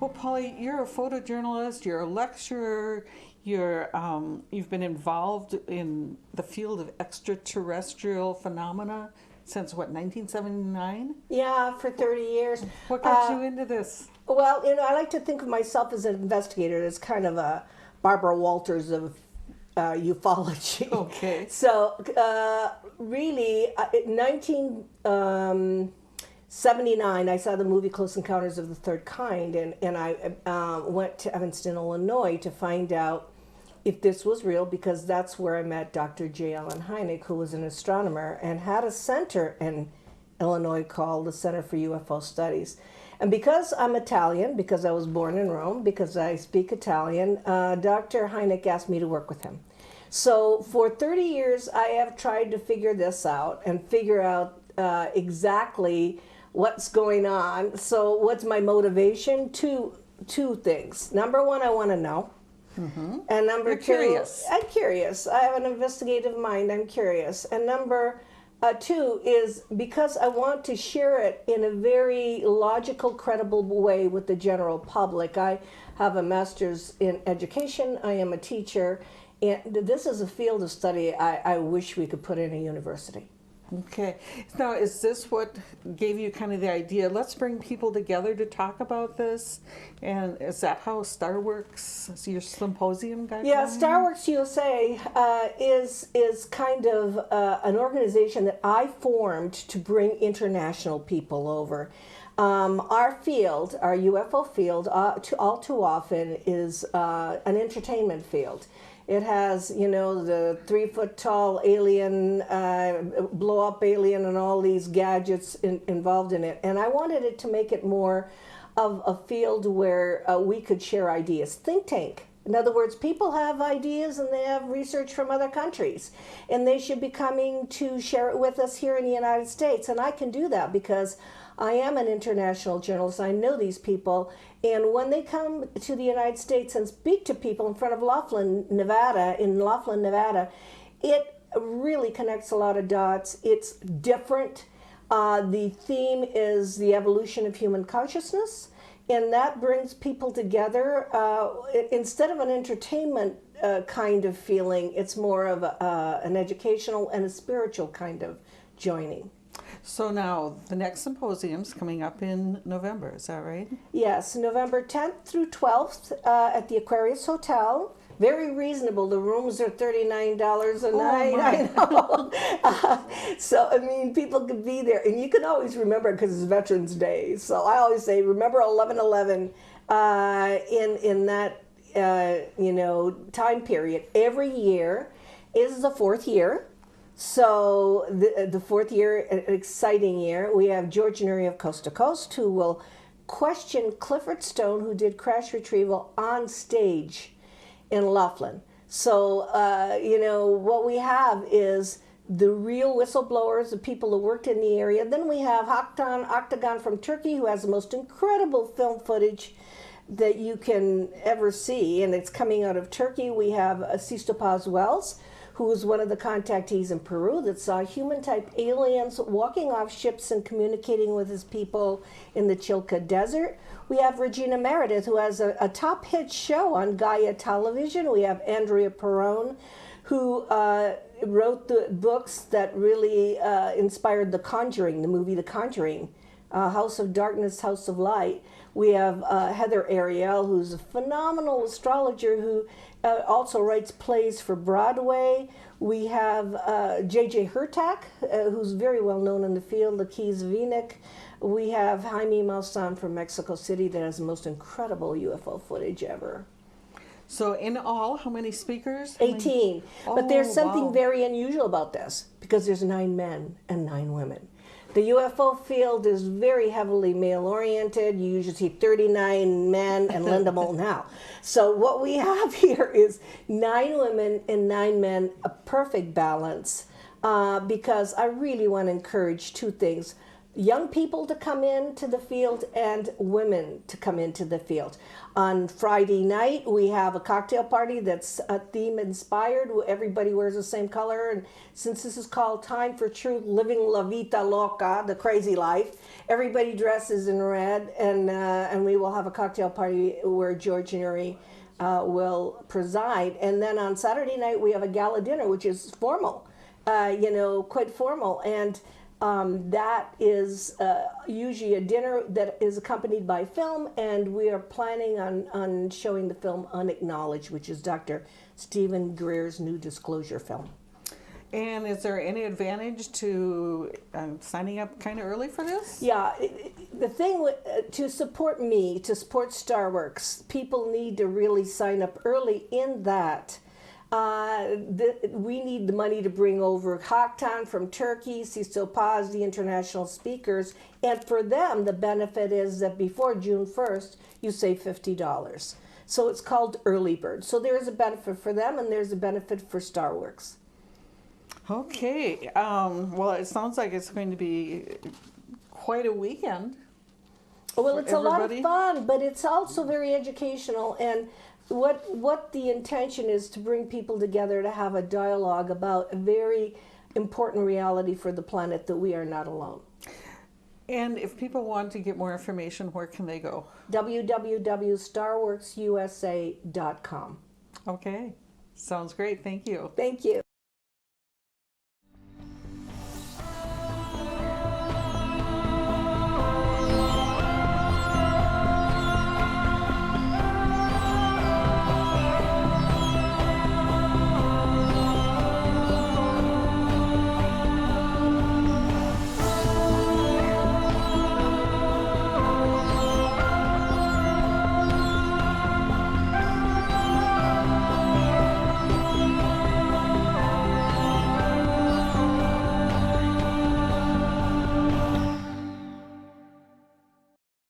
Well, Polly, you're a photojournalist, you're a lecturer, you've been involved in the field of extraterrestrial phenomena since what, 1979? Yeah, for 30 years. What got you into this? Well, I like to think of myself as an investigator, as kind of a Barbara Walters of ufology. Okay. So, really, in 1979, I saw the movie Close Encounters of the Third Kind, and I went to Evanston, Illinois to find out if this was real, because that's where I met Dr. J. Allen Hynek, who was an astronomer and had a center in Illinois called the Center for UFO Studies. And because I'm Italian, because I was born in Rome, because I speak Italian, Dr. Hynek asked me to work with him. So for 30 years, I have tried to figure this out and figure out exactly what's going on. So what's my motivation? Two things. Number one, I want to know. Mm-hmm. And number two, curious. I'm curious. I have an investigative mind. I'm curious. And number two is because I want to share it in a very logical, credible way with the general public. I have a master's in education. I am a teacher. And this is a field of study I wish we could put in a university. Okay. Now, is this what gave you kind of the idea? Let's bring people together to talk about this. And is that how StarWorks, your symposium got Yeah, going? StarworksUSA is kind of an organization that I formed to bring international people over. Our field, our UFO field, all too often is an entertainment field. It has, the 3-foot-tall alien, blow-up alien, and all these gadgets involved in it. And I wanted it to make it more of a field where we could share ideas. Think tank. In other words, people have ideas and they have research from other countries. And they should be coming to share it with us here in the United States. And I can do that because I am an international journalist. I know these people. And when they come to the United States and speak to people in front of Laughlin, Nevada, it really connects a lot of dots. It's different. The theme is the evolution of human consciousness, and that brings people together. Instead of an entertainment kind of feeling, it's more of an educational and a spiritual kind of joining. So now, the next symposium's coming up in November, is that right? Yes, November 10th through 12th at the Aquarius Hotel. Very reasonable. The rooms are $39 a night. I know. So, people could be there. And you can always remember, because it's Veterans Day. So I always say, remember 11/11 in that, time period. Every year is the fourth year. So the fourth year, an exciting year. We have George Nuri of Coast to Coast, who will question Clifford Stone, who did crash retrieval on stage in Laughlin. So, what we have is the real whistleblowers, the people who worked in the area. Then we have Octagon from Turkey, who has the most incredible film footage that you can ever see, and it's coming out of Turkey. We have Sisto Paz Wells, who was one of the contactees in Peru that saw human-type aliens walking off ships and communicating with his people in the Chilca Desert. We have Regina Meredith, who has a top hit show on Gaia Television. We have Andrea Perron, who wrote the books that really inspired The Conjuring, the movie The Conjuring, House of Darkness, House of Light. We have Heather Ariel, who's a phenomenal astrologer who also writes plays for Broadway. We have J.J. Hurtak, who's very well known in the field, Lakees Vinick. We have Jaime Maussan from Mexico City that has the most incredible UFO footage ever. So in all, how many speakers? 18. But there's something wow. very unusual about this, because there's 9 men and 9 women. The UFO field is very heavily male-oriented. You usually see 39 men and Linda Moulton Howe. So what we have here is 9 women and 9 men, a perfect balance, because I really want to encourage 2 things. young people to come into the field and women to come into the field. On Friday night, we have a cocktail party that's theme inspired. Everybody wears the same color. And since this is called Time for Truth, Living La Vida Loca, the crazy life, everybody dresses in red. And we will have a cocktail party where George and Uri will preside. And then on Saturday night, we have a gala dinner, which is formal, quite formal. And that is usually a dinner that is accompanied by film, and we are planning on showing the film Unacknowledged, which is Dr. Stephen Greer's new disclosure film. And is there any advantage to signing up kind of early for this? Yeah, the thing to support me, to support StarWorks, people need to really sign up early in that. We need the money to bring over Haktan from Turkey, Sisto Paz, the international speakers, and for them the benefit is that before June 1st you save $50. So it's called Early Bird. So there's a benefit for them and there's a benefit for StarWorks. Okay, well it sounds like it's going to be quite a weekend. Well, it's everybody. A lot of fun, but it's also very educational. And what the intention is to bring people together to have a dialogue about a very important reality for the planet, that we are not alone. And if people want to get more information, where can they go? www.StarworksUSA.com. Okay, sounds great. Thank you. Thank you.